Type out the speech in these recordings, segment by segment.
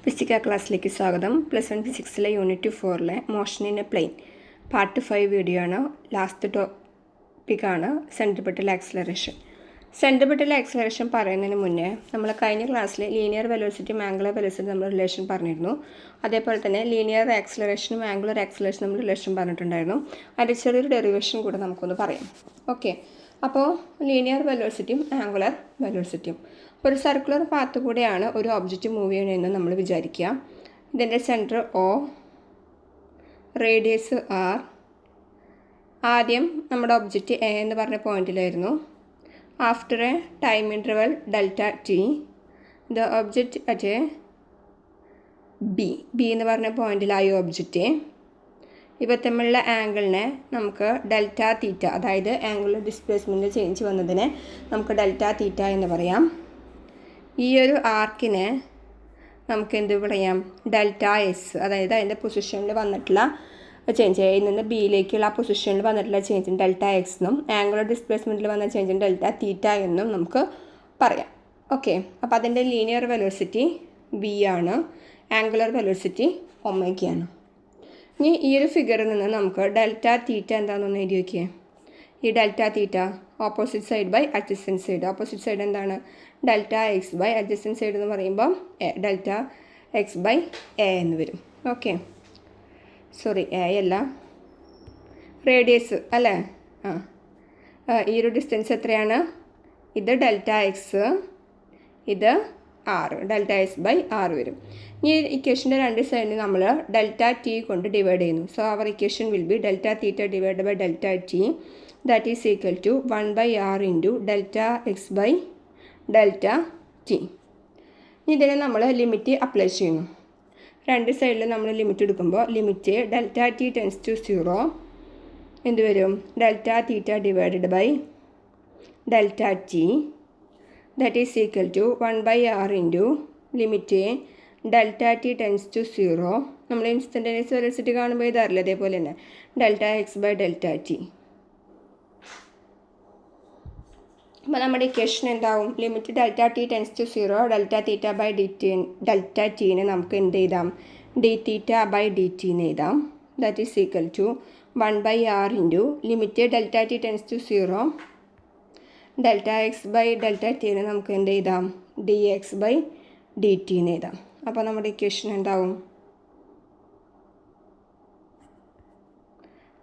Physics ക്ലാസ്സിലേക്ക് സ്വാഗതം. +1 ഫിസിക്സിലെ യൂണിറ്റ് 4-ലെ motion in a plane part 5 video ആണ്. ലാസ്റ്റ് ടോപ്പിക്കാണ് സെൻട്രിപെറ്റൽ ആക്സിലറേഷൻ. സെൻട്രിപെറ്റൽ ആക്സിലറേഷൻ പറയുന്നതിന് മുന്നേ നമ്മൾ കഴിഞ്ഞ ക്ലാസ്സിൽ ലീനിയർ വെലോസിറ്റിയും ആംഗുലർ വെലോസിറ്റി നമ്മൾ റിലേഷൻ പറഞ്ഞിരുന്നു. അതേപോലെ തന്നെ ലീനിയർ ആക്സിലറേഷനും ആംഗുലർ ആക്സിലറേഷനും നമ്മൾ റിലേഷൻ പറഞ്ഞിട്ടുണ്ടായിരുന്നു. അതിൻ്റെ ചെറിയൊരു ഡെറിവേഷൻ കൂടെ നമുക്കൊന്ന് പറയാം. ഓക്കെ, അപ്പോൾ ലീനിയർ വെലോസിറ്റിയും ആംഗുലർ വെലോസിറ്റിയും ഒരു സർക്കുലർ പാത്ത് കൂടെയാണ് ഒരു ഒബ്ജക്റ്റ് മൂവ് ചെയ്യണമെന്ന് നമ്മൾ വിചാരിക്കുക. ഇതിൻ്റെ സെൻറ്റർ O, റേഡിയസ് R. ആദ്യം നമ്മുടെ ഒബ്ജക്റ്റ് A എന്ന് പറഞ്ഞ പോയിന്റിലായിരുന്നു. After a time interval Δt, the object at B എന്ന് പറഞ്ഞ പോയിന്റിലായി ഒബ്ജക്റ്റ്. ഇവ തമ്മിലുള്ള ആംഗിളിനെ നമുക്ക് Δθ, അതായത് ആംഗുലർ ഡിസ്പ്ലേസ്മെൻറ്റ് ചേഞ്ച് വന്നതിനെ നമുക്ക് Δθ എന്ന് പറയാം. ഈ ഒരു ആർക്കിനെ നമുക്ക് എന്ത് പറയാം? Δs, അതായത് അതിൻ്റെ പൊസിഷനിൽ വന്നിട്ടുള്ള ചേഞ്ച്, എയിൽ നിന്ന് ബിയിലേക്കുള്ള ആ പൊസിഷനിൽ വന്നിട്ടുള്ള ചേഞ്ചിന് Δx എന്നും ആംഗുലർ ഡിസ്പ്ലേസ്മെൻറ്റിൽ വന്ന ചേഞ്ചിന് Δθ എന്നും നമുക്ക് പറയാം. ഓക്കെ, അപ്പോൾ അതിൻ്റെ ലീനിയർ വെലോസിറ്റി v ആണ്, ആംഗുലർ വെലോസിറ്റി ഒമേഗയാണ്. ഇനി ഈ ഒരു ഫിഗറിൽ നിന്ന് നമുക്ക് Δθ എന്താണെന്ന് എഴുതി വയ്ക്കുക. ഈ Δθ opposite side by adjacent side. Opposite side എന്താണ്? Δx ബൈ അഡ്ജസ്റ്റൻറ്റ് സൈഡ് എന്ന് പറയുമ്പോൾ Δx ബൈ എ എന്ന് വരും. ഓക്കെ, സോറി, എ അല്ല, റേഡിയസ് അല്ലേ? ഈ ഒരു ഡിസ്റ്റൻസ് എത്രയാണ്? ഇത് Δx, ഇത് R, Δs ബൈ R വരും. ഈ ഇക്വേഷൻ്റെ രണ്ട് സൈഡിൽ നമ്മൾ Δt കൊണ്ട് ഡിവൈഡ് ചെയ്യുന്നു. So our equation will be Δθ divide by Δt, that is equal to 1/r into Δx by Δt. ഇതിനെ നമ്മൾ ലിമിറ്റ് അപ്ലൈ ചെയ്യുന്നു. രണ്ട് സൈഡിൽ നമ്മൾ ലിമിറ്റ് എടുക്കുമ്പോൾ ലിമിറ്റ് Δt ടെൻസ് ടു 0 എന്ത് വരും? Δθ divided by Δt, that is equal to 1/r into limit Δt tends to 0. നമ്മൾ ഇൻസ്റ്റൻറ്റേനിയസ് വെലോസിറ്റി കാണുമ്പോൾ ഇതറിയില്ല, അതേപോലെ തന്നെ Δx ബൈ Δt. അപ്പോൾ നമ്മുടെ ഇക്വേഷൻ എന്താവും? Limit Δt tends to 0, Δθ by Δtനെ നമുക്ക് എന്ത് എഴുതാം? dθ ബൈ dt എന്ന് എഴുതാം. That is equal to 1/r into limit Δt tends to 0, Δx by Δtനെ നമുക്ക് എന്ത് എഴുതാം? dx ബൈ dt എന്ന് എഴുതാം. അപ്പോൾ നമ്മുടെ ഇക്വേഷൻ എന്താവും?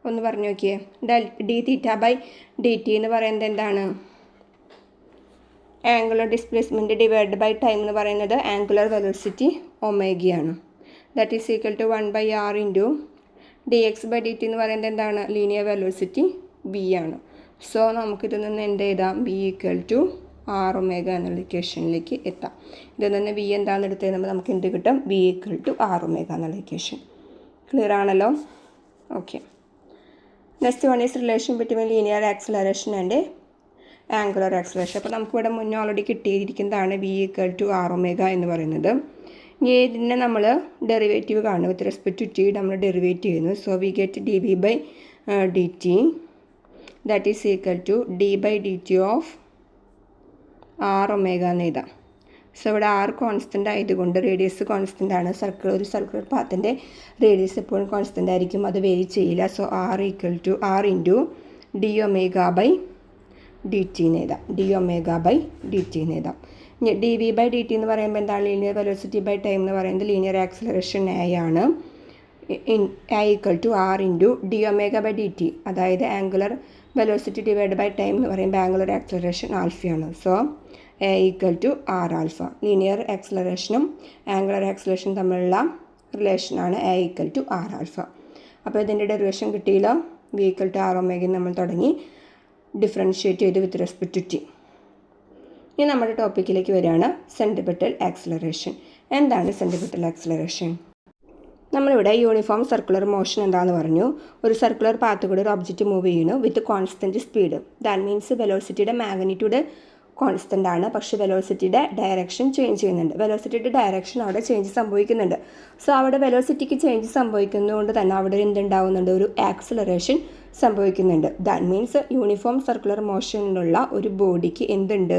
ഒന്ന് പറഞ്ഞു നോക്കിയേ. dθ ബൈ dt എന്ന് പറയുന്നത് എന്താണ്? Angular displacement divide by time എന്ന് പറയുന്നത് ആംഗുലർ വെലോസിറ്റി ഒമേഗയാണ്. That is equal to 1/r into dx by dt എന്ന് പറയുന്നത് എന്താണ്? ലീനിയർ വെലോസിറ്റി v ആണ്. സോ നമുക്കിതിൽ നിന്ന് എന്ത് എഴുതാം? v equal to r omega എന്നുള്ള ഇക്വേഷനിലേക്ക് എത്താം. ഇതിൽ നിന്ന് v എന്താണെന്ന് എടുത്ത് കഴിയുമ്പോൾ നമുക്ക് എന്ത് കിട്ടും? v equal to r omega എന്നുള്ള ഇക്വേഷൻ. ക്ലിയർ ആണല്ലോ? Okay, next one is relation between linear acceleration and angular acceleration. അപ്പോൾ നമുക്കിവിടെ മുന്നേ ഓൾറെഡി കിട്ടിയിരിക്കുന്നതാണ് v equal to r omega എന്ന് പറയുന്നത്. ഇനി ഇതിനെ നമ്മൾ ഡെറിവേറ്റീവ് കാണും. വിത്ത് റെസ്പെക്ട് ടു t നമ്മൾ ഡെറിവേറ്റ് ചെയ്യുന്നു. So we get dv by dt, that is equal to d by dt of r omega എന്ന് എഴുതാം. സോ ഇവിടെ r കോൺസ്റ്റൻ്റ് ആയതുകൊണ്ട് റേഡിയസ് കോൺസ്റ്റൻ്റ് ആണ്. ഒരു സർക്കുലർ പാത്തിൻ്റെ റേഡിയസ് എപ്പോഴും കോൺസ്റ്റൻ്റ് ആയിരിക്കും, അത് വേരി ചെയ്യില്ല. So r equal to r into d omega by dt എന്ന് എഴുതാം. d ഒമേഗ ബൈ dt എന്ന് എഴുതാം. ഇനി dv ബൈ dt എന്ന് പറയുമ്പോൾ എന്താണ്? ലീനിയർ വെലോസിറ്റി ബൈ ടൈം എന്ന് പറയുന്നത് ലീനിയർ ആക്സിലറേഷൻ a ആണ്. a equal to r into d omega by dt, അതായത് angular velocity divide by time എന്ന് പറയുമ്പോൾ ആംഗുലർ ആക്സിലറേഷൻ ആൽഫയാണ്. So a equal to r alpha. Linear ആക്സിലറേഷനും ആംഗുലർ ആക്സിലറേഷനും തമ്മിലുള്ള റിലേഷനാണ് a equal to r alpha. അപ്പോൾ ഇതിൻ്റെ ഡെറിവേഷൻ കിട്ടിയില്ല. v equal to r omega നമ്മൾ തുടങ്ങി ഡിഫറൻഷ്യേറ്റ് ചെയ്ത് വിത്ത് റെസ്പെക്ട് ടു t. ഇനി നമ്മുടെ ടോപ്പിക്കിലേക്ക് വരികയാണ് സെൻട്രിപെറ്റൽ ആക്സിലറേഷൻ. എന്താണ് സെൻട്രിപെറ്റൽ ആക്സിലറേഷൻ? നമ്മളിവിടെ യൂണിഫോം സർക്കുലർ മോഷൻ എന്താണെന്ന് പറഞ്ഞു. ഒരു സർക്കുലർ പാത്ത് കൂടെ ഒരു ഒബ്ജക്റ്റ് മൂവ് ചെയ്യുന്നു with constant speed. That means വെലോസിറ്റിയുടെ മാഗ്നിറ്റ്യൂഡ് കോൺസ്റ്റൻ്റ് ആണ്, പക്ഷേ വെലോസിറ്റിയുടെ ഡയറക്ഷൻ ചേഞ്ച് ചെയ്യുന്നുണ്ട്. വെലോസിറ്റിയുടെ ഡയറക്ഷൻ അവിടെ ചേഞ്ച് സംഭവിക്കുന്നുണ്ട്. സോ അവിടെ വെലോസിറ്റിക്ക് ചേഞ്ച് സംഭവിക്കുന്നതുകൊണ്ട് തന്നെ അവിടെ എന്തുണ്ടാവുന്നുണ്ട്? ഒരു ആക്സിലറേഷൻ സംഭവിക്കുന്നുണ്ട്. ദാറ്റ് മീൻസ് യൂണിഫോം സർക്കുലർ മോഷനിലുള്ള ഒരു ബോഡിക്ക് എന്തുണ്ട്?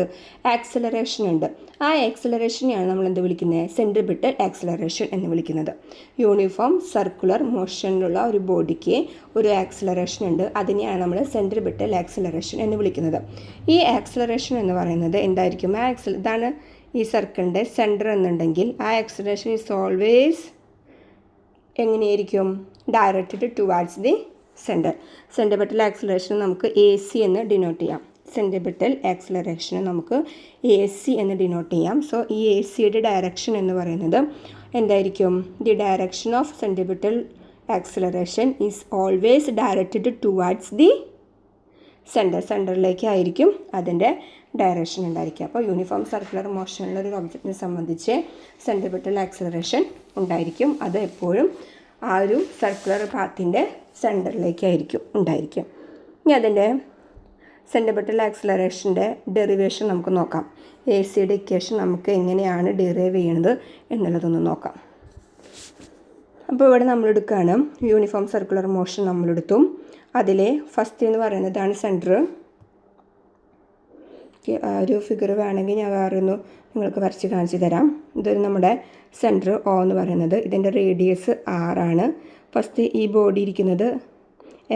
ആക്സിലറേഷൻ ഉണ്ട്. ആ ആക്സിലറേഷനെയാണ് നമ്മൾ എന്ത് വിളിക്കുന്നത്? സെൻട്രിപിറ്റൽ ആക്സിലറേഷൻ എന്ന് വിളിക്കുന്നത്. യൂണിഫോം സർക്കുലർ മോഷനിലുള്ള ഒരു ബോഡിക്ക് ഒരു ആക്സിലറേഷൻ ഉണ്ട്. അതിനെയാണ് നമ്മൾ സെൻട്രിപിറ്റൽ ആക്സിലറേഷൻ എന്ന് വിളിക്കുന്നത്. ഈ ആക്സിലറേഷൻ എന്ന് പറയുന്നത് എന്തായിരിക്കും? ഇതാണ് ഈ സർക്കിളിൻ്റെ സെൻറ്റർ എന്നുണ്ടെങ്കിൽ ആ ആക്സിലറേഷൻ ഈസ് ഓൾവേസ് എങ്ങനെയായിരിക്കും? Directed towards the centre. Centripetal acceleration നമുക്ക് AC എന്ന് ഡിനോട്ട് ചെയ്യാം. സെൻട്രിപിറ്റൽ ആക്സിലറേഷന് നമുക്ക് AC എന്ന് ഡിനോട്ട് ചെയ്യാം. സോ ഈ ACയുടെ ഡയറക്ഷൻ എന്ന് പറയുന്നത് എന്തായിരിക്കും? The direction of centripetal acceleration is always directed towards the സെൻറ്ററിലേക്കായിരിക്കും അതിൻ്റെ ഡയറക്ഷൻ ഉണ്ടായിരിക്കുക. അപ്പോൾ യൂണിഫോം സർക്കുലർ മോഷനുള്ള ഒരു ഒബ്ജക്റ്റിനെ സംബന്ധിച്ച് സെൻട്രിപിറ്റൽ ആക്സിലറേഷൻ ഉണ്ടായിരിക്കും. അത് എപ്പോഴും ആ ഒരു സർക്കുലർ പാത്തിൻ്റെ സെൻറ്ററിലേക്കായിരിക്കും ഉണ്ടായിരിക്കും. ഇനി അതിൻ്റെ സെൻട്രിപിറ്റൽ ആക്സിലറേഷൻ്റെ ഡെറിവേഷൻ നമുക്ക് നോക്കാം. ACയുടെ ഇക്വേഷൻ നമുക്ക് എങ്ങനെയാണ് ഡിറൈവ് ചെയ്യുന്നത് എന്നുള്ളതൊന്ന് നോക്കാം. അപ്പോൾ ഇവിടെ നമ്മളെടുക്കുകയാണ് യൂണിഫോം സർക്കുലർ മോഷൻ നമ്മളെടുത്തു. അതിലെ ഫസ്റ്റ് എന്ന് പറയുന്നതാണ് സെൻറ്റർ. ഒരു ഫിഗർ വേണമെങ്കിൽ ഞാൻ വേറൊന്ന് നിങ്ങൾക്ക് വരച്ച് കാണിച്ചു തരാം. ഇതൊരു നമ്മുടെ സെൻറ്റർ O എന്ന് പറയുന്നത്. ഇതിൻ്റെ റേഡിയസ് R ആണ്. ഫസ്റ്റ് ഈ ബോഡി ഇരിക്കുന്നത്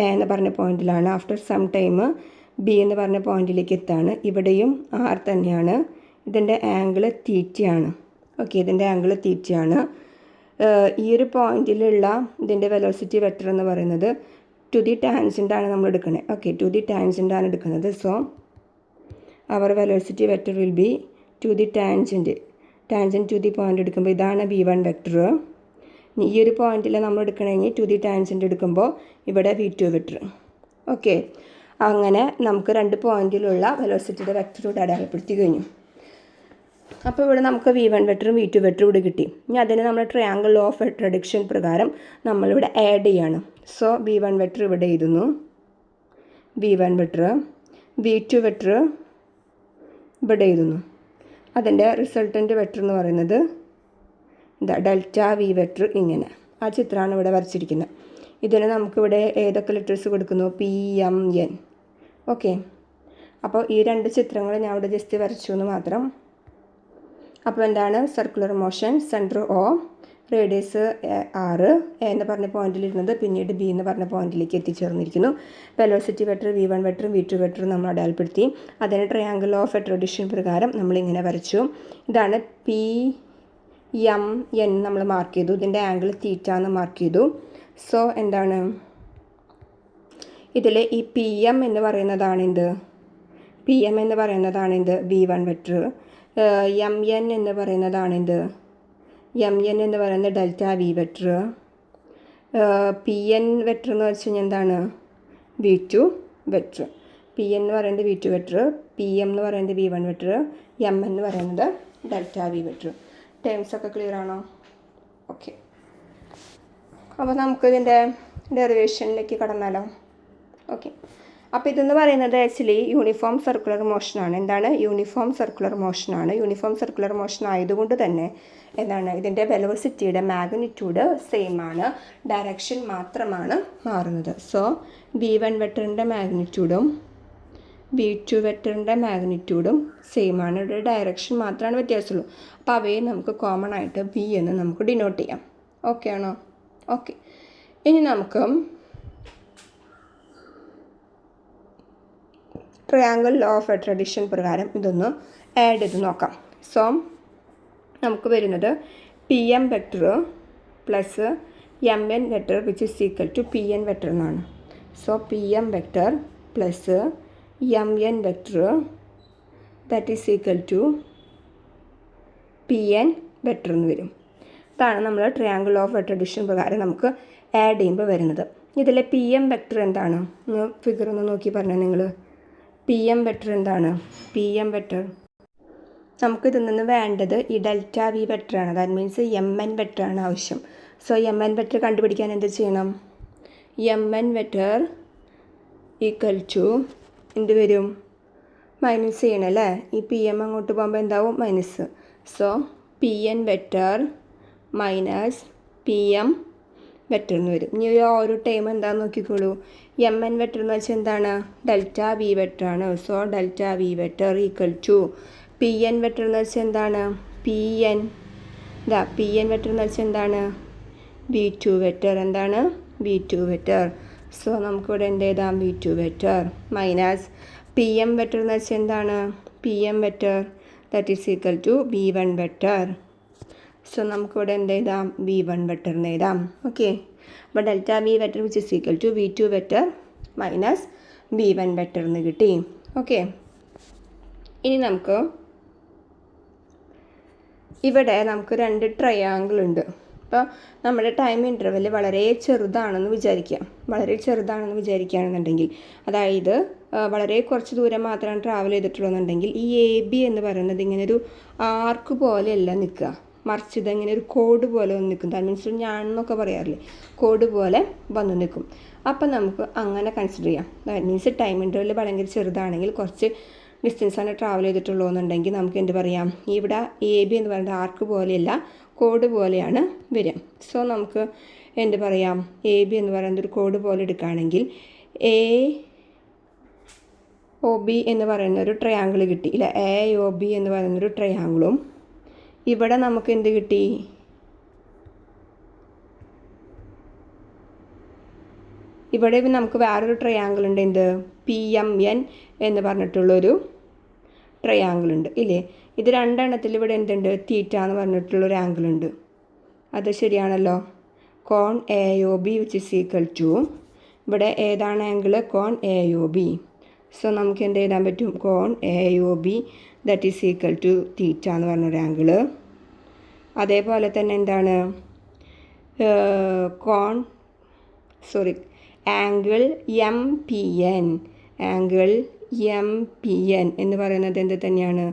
A എന്ന് പറഞ്ഞ പോയിന്റിലാണ്. ആഫ്റ്റർ സം ടൈം B എന്ന് പറഞ്ഞ പോയിന്റിലേക്ക് എത്താണ്. ഇവിടെയും R തന്നെയാണ്. ഇതിൻ്റെ ആംഗിൾ തീറ്റയാണ്. ഓക്കെ, ഇതിൻ്റെ ആംഗിൾ തീറ്റയാണ്. ഈ ഒരു പോയിന്റിലുള്ള ഇതിൻ്റെ വെലോസിറ്റി വെക്ടർ എന്ന് പറയുന്നത് ടു ദി ടാൻജൻ്റാണ് നമ്മൾ എടുക്കുന്നത്. ഓക്കെ, ടു ദി ടാൻജൻ്റാണ് എടുക്കുന്നത്. So our velocity vector will be to the tangent to the point എടുക്കുമ്പോൾ ഇതാണ് V1 വെക്ടർ. ഈ ഒരു പോയിന്റിൽ നമ്മൾ എടുക്കണമെങ്കിൽ ടു ദി ടാൻജൻറ്റ് എടുക്കുമ്പോൾ ഇവിടെ V2 വെക്ടർ. ഓക്കെ, അങ്ങനെ നമുക്ക് രണ്ട് പോയിന്റിലുള്ള വെലോസിറ്റിയുടെ വെക്ടർ ഇവിടെ അടയാളപ്പെടുത്തി കഴിഞ്ഞു. അപ്പോൾ ഇവിടെ നമുക്ക് V1 വെക്ടറും V2 വെക്ടറും ഇവിടെ കിട്ടി. ഇനി അതിന് നമ്മൾ ട്രയാങ്കിൾ ഓഫ് റിഡക്ഷൻ പ്രകാരം നമ്മളിവിടെ ആഡ് ചെയ്യാണ്. സോ V1 വെക്ടർ ഇവിടെ എഴുതുന്നു. V1 വെക്ടർ, V2 വെക്ടർ ഇവിടെ എഴുതുന്നു. അതിൻ്റെ റിസൾട്ടൻ്റ് വെക്ടർ എന്ന് പറയുന്നത് ഇതാ ഡെൽറ്റ V വെക്ടർ. ഇങ്ങനെ ആ ചിത്രമാണ് ഇവിടെ വരച്ചിരിക്കുന്നത്. ഇതിന് നമുക്കിവിടെ ഏതൊക്കെ ലെറ്റേഴ്സ് കൊടുക്കുന്നു? PMN. ഓക്കെ, അപ്പോൾ ഈ രണ്ട് ചിത്രങ്ങൾ ഞാൻ ഇവിടെ ജസ്റ്റ് വരച്ചു എന്ന് മാത്രം. അപ്പോൾ എന്താണ്? Circular motion, centre O, radius R, A എന്ന് പറഞ്ഞ പോയിന്റിലിരുന്നത് പിന്നീട് B എന്ന് പറഞ്ഞ പോയിന്റിലേക്ക് എത്തിച്ചേർന്നിരിക്കുന്നു. വെലോസിറ്റി വെക്ടർ V1 വെക്ടറും V2 വെക്ടറും നമ്മൾ അടയാളപ്പെടുത്തി. അതിന് ട്രയാങ്കിൾ ഓഫ് റിഡക്ഷൻ പ്രകാരം നമ്മളിങ്ങനെ വരച്ചു. ഇതാണ് PMN നമ്മൾ മാർക്ക് ചെയ്തു. ഇതിൻ്റെ ആംഗിൾ തീറ്റ എന്ന് മാർക്ക് ചെയ്തു. സോ എന്താണ് ഇതിൽ ഈ PM എന്ന് പറയുന്നതാണ് എന്ത്? PM എന്ന് പറയുന്നതാണ് എന്ത്? V1 vector. MN എന്ന് പറയുന്നതാണ് എന്ത്? MN എന്ന് പറയുന്നത് delta V vector. PN vector എന്ന് വെച്ച് കഴിഞ്ഞാൽ എന്താണ്? V2 vector. PN എന്ന് പറയുന്നത് V2 വെക്ടർ, PM എന്ന് പറയുന്നത് V1 വെക്ടർ, M എന്ന് പറയുന്നത് ഡെൽറ്റ V വെക്ടർ. ടേംസ് ഒക്കെ ക്ലിയർ ആണോ? ഓക്കെ, അപ്പോൾ നമുക്ക് ഇതിൻ്റെ ഡെറിവേഷനിലേക്ക് കടന്നാലോ? ഓക്കെ, അപ്പോൾ ഇതെന്ന് പറയുന്നത് ആക്ച്വലി യൂണിഫോം സർക്കുലർ മോഷനാണ്. എന്താണ്? യൂണിഫോം സർക്കുലർ മോഷനാണ്. യൂണിഫോം സർക്കുലർ മോഷൻ ആയതുകൊണ്ട് തന്നെ എന്താണ്? ഇതിൻ്റെ വെലോസിറ്റിയുടെ മാഗ്നിറ്റ്യൂഡ് സെയിം ആണ്, ഡയറക്ഷൻ മാത്രമാണ് മാറുന്നത്. സോ V1 വെക്ടറിൻ്റെ മാഗ്നിറ്റ്യൂഡും V2 വെക്ടറിൻ്റെ മാഗ്നിറ്റ്യൂഡും സെയിം ആണ്. ഇവിടെ ഡയറക്ഷൻ മാത്രമാണ് വ്യത്യാസമുള്ളൂ. അപ്പോൾ അവയെ നമുക്ക് കോമൺ ആയിട്ട് B എന്ന് നമുക്ക് ഡിനോട്ട് ചെയ്യാം. ഓക്കെ ആണോ? ഓക്കെ, ഇനി നമുക്ക് ട്രയാങ്കിൾ ലോ ഓഫ് അട്രാക്ഷൻ പ്രകാരം ഇതൊന്ന് ആഡ് ചെയ്ത് നോക്കാം. സോ നമുക്ക് വരുന്നത് PM vector plus MN vector which is equal to PN vector എന്നാണ്. So PM vector plus MN vector that is equal to PN vector എന്ന് വരും. ഇതാണ് നമ്മൾ ട്രയാങ്കിൾ ഓഫ് അട്രാക്ഷൻ പ്രകാരം നമുക്ക് ആഡ് ചെയ്യുമ്പോൾ വരുന്നത്. ഇതിലെ PM വെക്ടർ എന്താണ്? ഫിഗർ ഒന്ന് നോക്കി പറഞ്ഞാൽ നിങ്ങൾ PM വെക്ടർ എന്താണ്? PM വെക്ടർ നമുക്കിതിൽ നിന്ന് വേണ്ടത് ഈ ഡെൽറ്റ V വെക്ടറാണ്. ദാറ്റ് മീൻസ് MN വെക്ടറാണ് ആവശ്യം. സോ MN വെക്ടർ കണ്ടുപിടിക്കാൻ എന്ത് ചെയ്യണം? MN വെക്ടർ ഈക്വൽ ടു എന്ത് വരും? മൈനസ് ചെയ്യണം അല്ലേ? ഈ PM അങ്ങോട്ട് പോകുമ്പോൾ എന്താവും? Minus. So PN vector minus PM vector എന്ന് വരും. ഇനി ഒരു ടൈം എന്താണെന്ന് നോക്കിക്കോളൂ. എം എൻ വെക്ടർ എന്ന് വെച്ചാൽ എന്താണ്? ഡെൽറ്റ വി വെക്ടർ ആണ്. So delta V vector equal to P N vector എന്ന് വെച്ചാൽ എന്താണ്? പി എൻ വെക്ടർ എന്ന് വെച്ചാൽ എന്താണ്? V two vector. എന്താണ്? V two vector. സോ നമുക്കിവിടെ എന്ത് എഴുതാം? V two vector minus P M vector എന്ന് വെച്ചാൽ എന്താണ്? P M vector that is equal to V one vector. So നമുക്കിവിടെ എന്ത് എഴുതാം? വി വൺ വെക്ടർ എന്ന് എഴുതാം. ഓക്കെ, അപ്പോൾ delta V vector which is equal to V two vector minus V one vector എന്ന് കിട്ടി. ഓക്കെ, ഇനി നമുക്ക് ഇവിടെ നമുക്ക് രണ്ട് ട്രയാങ്കിൾ ഉണ്ട്. അപ്പോൾ നമ്മുടെ ടൈം ഇൻ്റർവെൽ വളരെ ചെറുതാണെന്ന് വിചാരിക്കുകയാണെന്നുണ്ടെങ്കിൽ, അതായത് വളരെ കുറച്ച് ദൂരം മാത്രമാണ് ട്രാവൽ ചെയ്തിട്ടുള്ളതെന്നുണ്ടെങ്കിൽ ഈ എ ബി എന്ന് പറയുന്നത് ഇങ്ങനെ ഒരു ആർക്ക് പോലെയല്ല നിൽക്കുക, മറിച്ച് ഇതെങ്ങനെ ഒരു കോഡ് പോലെ വന്ന് നിൽക്കും. ദാറ്റ് മീൻസ് ഞാനെന്നൊക്കെ പറയാറില്ലേ, കോഡ് പോലെ വന്ന് നിൽക്കും. അപ്പം നമുക്ക് അങ്ങനെ കൺസിഡർ ചെയ്യാം. ദാറ്റ് മീൻസ് ടൈം ഇൻ്റർവെൽ ഭയങ്കര ചെറുതാണെങ്കിൽ, കുറച്ച് ഡിസ്റ്റൻസാണ് ട്രാവൽ ചെയ്തിട്ടുള്ളതെന്നുണ്ടെങ്കിൽ നമുക്ക് എന്ത് പറയാം? ഇവിടെ എ ബി എന്ന് പറയുന്നത് ആർക്ക് പോലെയല്ല, കോഡ് പോലെയാണ് വരിക. സോ നമുക്ക് എന്ത് പറയാം? എ ബി എന്ന് പറയുന്നത് ഒരു കോഡ് പോലെ എടുക്കുകയാണെങ്കിൽ എ ഒ ബി എന്ന് പറയുന്ന ഒരു ട്രയാങ്കിൾ കിട്ടി ഇല്ല. എ ഒ ബി എന്ന് പറയുന്നൊരു ട്രയാങ്കിളും ഇവിടെ നമുക്ക് എന്ത് കിട്ടി? ഇവിടെ നമുക്ക് വേറൊരു ട്രയാങ്കിൾ ഉണ്ട്. എന്ത്? പി എം എൻ എന്ന് പറഞ്ഞിട്ടുള്ളൊരു ട്രയാങ്കിൾ ഉണ്ട് ഇല്ലേ? ഇത് രണ്ടെണ്ണത്തിൽ ഇവിടെ എന്തുണ്ട്? തീറ്റ എന്ന് പറഞ്ഞിട്ടുള്ളൊരു ആംഗിൾ ഉണ്ട്. അത് ശരിയാണല്ലോ. കോൺ A O B which is equal to, ഇവിടെ ഏതാണ് ആംഗിൾ? കോൺ എ ഒ ബി. സോ നമുക്ക് എന്ത് എഴുതാൻ പറ്റും? കോൺ A O B that is equal to theta എന്ന് പറഞ്ഞൊരു ആംഗിള്. അതേപോലെ തന്നെ എന്താണ്? ആംഗിൾ എം പി എൻ എന്ന് പറയുന്നത് എന്ത് തന്നെയാണ്?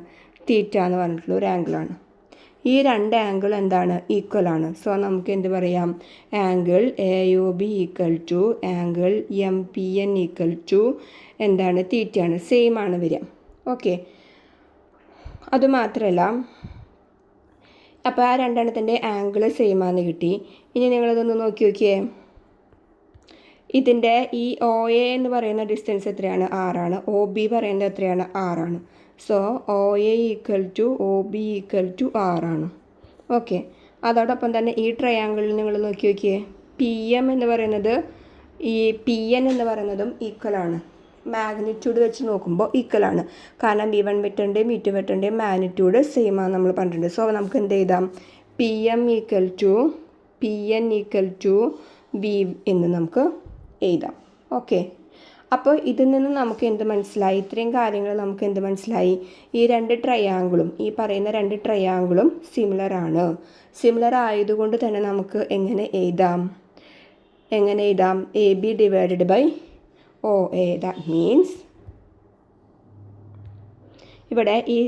തീറ്റ എന്ന് പറഞ്ഞിട്ടുള്ള ഒരു ആംഗിളാണ്. ഈ രണ്ട് ആംഗിൾ എന്താണ്? ഈക്വൽ ആണ്. സോ നമുക്ക് എന്ത് പറയാം? Angle A O B equal to angle M P N equal to എന്താണ്? തീറ്റയാണ്. സെയിം ആണ് വരിക. ഓക്കെ, അതുമാത്രമല്ല, അപ്പോൾ ആ രണ്ടെണ്ണത്തിൻ്റെ ആംഗിൾ സെയിം ആണെന്ന് കിട്ടി. ഇനി നിങ്ങളിതൊന്ന് നോക്കി നോക്കിയേ. ഇതിൻ്റെ ഈ ഒ എ എന്ന് പറയുന്ന ഡിസ്റ്റൻസ് എത്രയാണ്? 6 ഒ ബി പറയുന്നത് എത്രയാണ്? 6. So O A equal to O B equal to 6. Okay, അതോടൊപ്പം തന്നെ ഈ ട്രയാങ്കിളിൽ നിങ്ങൾ നോക്കി നോക്കിയേ. പി എം എന്ന് പറയുന്നത് ഈ പി എൻ എന്ന് പറയുന്നതും ഈക്വലാണ്. മാഗ്നിറ്റ്യൂഡ് വെച്ച് നോക്കുമ്പോൾ ഈക്വലാണ്. കാരണം വി വൺ വെക്ടറിൻ്റെയും വി ടു വെക്ടറിൻ്റെയും മാഗ്നിറ്റ്യൂഡ് സെയിം ആണ് നമ്മൾ പറഞ്ഞിട്ടുണ്ട്. സോ നമുക്ക് എന്ത് എഴുതാം? P M equal to P N equal to V എന്ന് നമുക്ക് എഴുതാം. ഓക്കെ, അപ്പോൾ ഇതിൽ നിന്ന് നമുക്ക് എന്ത് മനസ്സിലായി? ഇത്രയും കാര്യങ്ങൾ നമുക്ക് എന്ത് മനസ്സിലായി? ഈ രണ്ട് ട്രയാങ്കിളും, ഈ പറയുന്ന രണ്ട് ട്രയാങ്കിളും സിമിലർ ആണ്. സിമിലർ ആയതുകൊണ്ട് തന്നെ നമുക്ക് എങ്ങനെ എഴുതാം? A B divided by O A. That means ഇവിടെ ഈ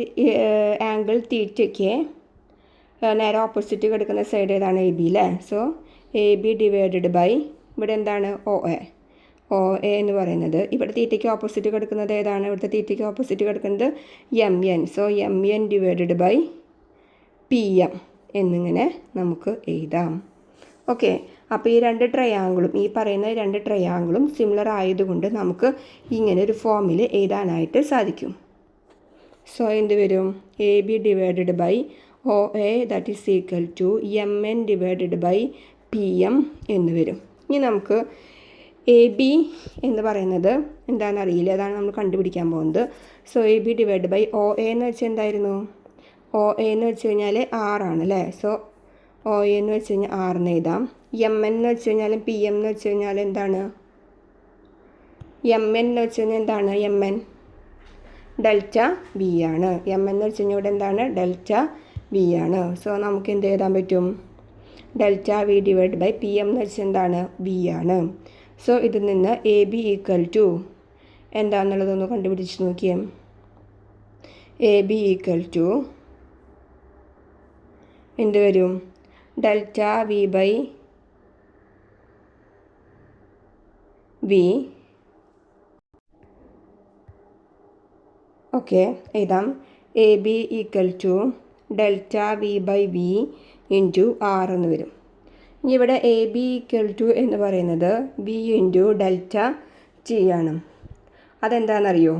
ആംഗിൾ തീറ്റയ്ക്ക് നേരെ ഓപ്പോസിറ്റ് കിടക്കുന്ന സൈഡ് ഏതാണ്? എ ബി അല്ലേ? So A B divided by ഇവിടെ എന്താണ്? ഒ എ എന്ന് പറയുന്നത്, ഇവിടെ തീറ്റയ്ക്ക് ഓപ്പോസിറ്റ് കിടക്കുന്നത് ഏതാണ്? ഇവിടുത്തെ തീറ്റയ്ക്ക് ഓപ്പോസിറ്റ് കിടക്കുന്നത് M N. So M N divided by P M എന്നിങ്ങനെ നമുക്ക് എഴുതാം. ഓക്കെ, അപ്പോൾ ഈ പറയുന്ന രണ്ട് ട്രയാങ്കിളും സിമിലർ ആയതുകൊണ്ട് നമുക്ക് ഇങ്ങനെ ഒരു ഫോമിൽ എഴുതാനായിട്ട് സാധിക്കും. സോ എന്ത് വരും? A B divided by O A that is equal to M N divided by P M എന്ന് വരും. ഇനി നമുക്ക് എ ബി എന്ന് പറയുന്നത് എന്താണെന്നറിയില്ല, അതാണ് നമ്മൾ കണ്ടുപിടിക്കാൻ പോകുന്നത്. So A B divide by O A എന്ന് വെച്ചാൽ എന്തായിരുന്നു? ഒ എ എന്ന് വെച്ച് കഴിഞ്ഞാൽ 6 അല്ലേ? സോ ഒ എ എന്ന് വെച്ച് കഴിഞ്ഞാൽ 6 എന്ന് എഴുതാം. എം എൻ എന്ന് വെച്ച് കഴിഞ്ഞാൽ പി എം എന്ന് വെച്ച് കഴിഞ്ഞാൽ എന്താണ്? എം എൻ എന്ന് വെച്ച് കഴിഞ്ഞാൽ എന്താണ്? എം എൻ ഡെൽറ്റ വി ആണ്. എം എന്ന് വെച്ച് കഴിഞ്ഞാൽ ഇവിടെ എന്താണ്? ഡെൽറ്റ വി ആണ്. സോ നമുക്ക് എന്ത് എഴുതാൻ പറ്റും? Delta V divide by P M എന്ന് വെച്ചാൽ എന്താണ്? വി ആണ്. സോ ഇതിൽ നിന്ന് എ ബി ഈക്വൽ ടു എന്താണെന്നുള്ളതൊന്ന് കണ്ടുപിടിച്ച് നോക്കിയേ. എ ബി ഈക്വൽ ടു എന്ത് വരും? Delta V by V. Okay, എഴുതാം. A B equal to delta V by V into R എന്ന് വരും. ഇനി ഇവിടെ എ ബി ഈക്വൽ ടു എന്ന് പറയുന്നത് ബി ഇൻറ്റു ഡെൽറ്റ ടി ആണ്. അതെന്താണെന്നറിയോ?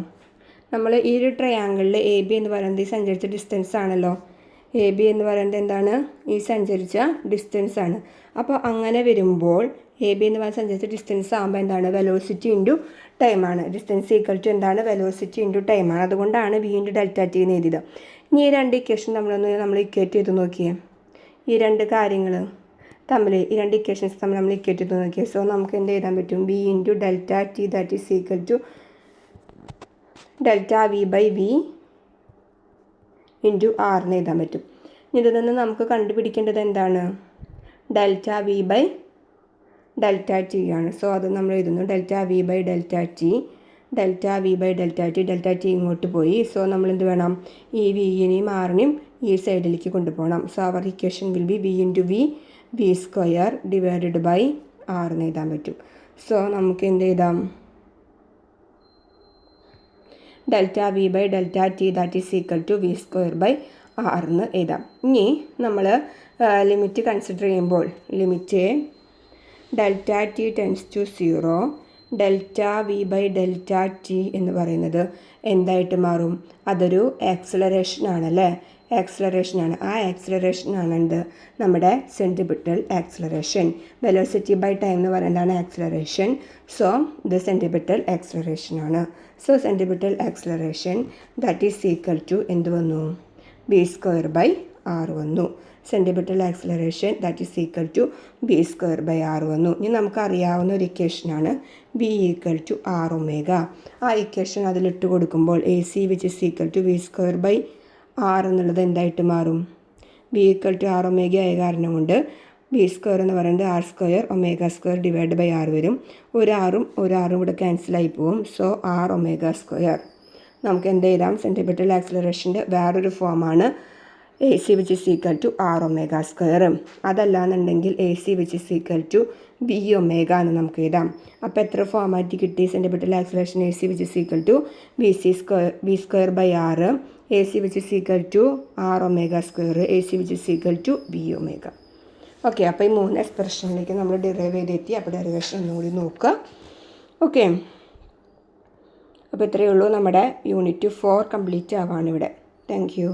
നമ്മൾ ഈ ഒരു ട്രയാങ്കിളിൽ എ ബി എന്ന് പറയുന്നത് ഈ സഞ്ചരിച്ച ഡിസ്റ്റൻസ് ആണല്ലോ. എ ബി എന്ന് പറയുന്നത് എന്താണ്? ഈ സഞ്ചരിച്ച ഡിസ്റ്റൻസ് ആണ്. അപ്പോൾ അങ്ങനെ വരുമ്പോൾ എ ബി എന്ന് പറയുന്ന സഞ്ചരിച്ച ഡിസ്റ്റൻസ് ആകുമ്പോൾ എന്താണ്? വെലോസിറ്റി ഇൻറ്റു ടൈമാണ്. ഡിസ്റ്റൻസ് ഈക്വൽ ടു എന്താണ്? വെലോസിറ്റി ഇൻറ്റു ടൈമാണ്. അതുകൊണ്ടാണ് വി ഇൻറ്റു ഡെൽറ്റ ടി എന്ന് എഴുതിയത്. ഇനി ഈ രണ്ട് ഇക്വേഷൻ നമ്മൾ ഇക്വേറ്റ് ചെയ്ത് നോക്കിയേ. ഈ രണ്ട് കാര്യങ്ങൾ തമ്മിൽ, ഈ രണ്ട് ഇക്വേഷൻസ് തമ്മിൽ നമ്മൾ ഇക്വേറ്റ് ചെയ്ത് നോക്കിയേ. സോ നമുക്ക് എന്ത് എഴുതാൻ പറ്റും? V into delta T that is equal to delta V by V into R എന്ന് എഴുതാൻ പറ്റും. ഇതിൽ നിന്ന് നമുക്ക് കണ്ടുപിടിക്കേണ്ടത് എന്താണ്? Delta V by delta T ആണ്. സോ അത് നമ്മൾ എഴുതുന്നു delta V by delta T. Delta V by delta T ഇങ്ങോട്ട് പോയി. സോ നമ്മൾ എന്ത് വേണം? ഈ വിനെയും ആറിനെയും ഈ സൈഡിലേക്ക് കൊണ്ടുപോകണം. So our equation will be V into V square divided by R എന്ന് എഴുതാൻ പറ്റും. സോ നമുക്ക് എന്ത് എഴുതാം? Delta V by delta T that is equal to V square by R എന്ന് എഴുതാം. ഇനി നമ്മൾ ലിമിറ്റ് കൺസിഡർ ചെയ്യുമ്പോൾ limit delta T tends to 0 delta V by delta T എന്ന് പറയുന്നത് എന്തായിട്ട് മാറും? അതൊരു ആക്സിലറേഷൻ ആണല്ലേ. ആക്സിലറേഷനാണ്. ആ ആക്സിലറേഷനാണ് എന്ത്? നമ്മുടെ centripetal acceleration. Velocity by time എന്ന് പറയുന്നതാണ് ആക്സിലറേഷൻ. സോ ഇത് സെൻട്രിപിറ്റൽ ആക്സിലറേഷൻ ആണ്. So centripetal acceleration that is equal to എന്ത് വന്നു? ബി സ്ക്വയർ ബൈ ആർ വന്നു. Centripetal acceleration that is equal to B square by R വന്നു. ഇനി നമുക്കറിയാവുന്ന ഒരു ഇക്വേഷനാണ് B equal to R omega. ആ ഇക്വേഷൻ അതിലിട്ട് കൊടുക്കുമ്പോൾ A C which is equal to B square by R എന്നുള്ളത് എന്തായിട്ട് മാറും? B equal to R omega ആയ കാരണം കൊണ്ട് ബി സ്ക്വയർ എന്ന് പറയുന്നത് R square omega square divide by R വരും. ഒരു ആറും ഇവിടെ ക്യാൻസലായി പോവും. So R omega square. നമുക്ക് എന്ത് എഴുതാം? സെൻട്രിപിറ്റൽ ആക്സിലറേഷൻ്റെ വേറൊരു ഫോമാണ് A C which is equal to R omega square. അതല്ലാന്നുണ്ടെങ്കിൽ A C which is equal to B omega എന്ന് നമുക്ക് എഴുതാം. അപ്പോൾ എത്ര ഫോമാറ്റ് കിട്ടി? Centripetal acceleration A C which is equal to B square by R, A C which is equal to R omega square, A C which is equal to B omega. Okay, അപ്പോൾ ഈ 3 എക്സ്പ്രഷനിലേക്ക് നമ്മൾ derive ചെയ്തെത്തി. അപ്പോൾ derivation ഒന്നുകൂടി നോക്കുക. Okay, അപ്പോൾ ഇത്രയേ ഉള്ളൂ. നമ്മുടെ യൂണിറ്റ് 4 കംപ്ലീറ്റ് ആവാണ് ഇവിടെ. Thank you.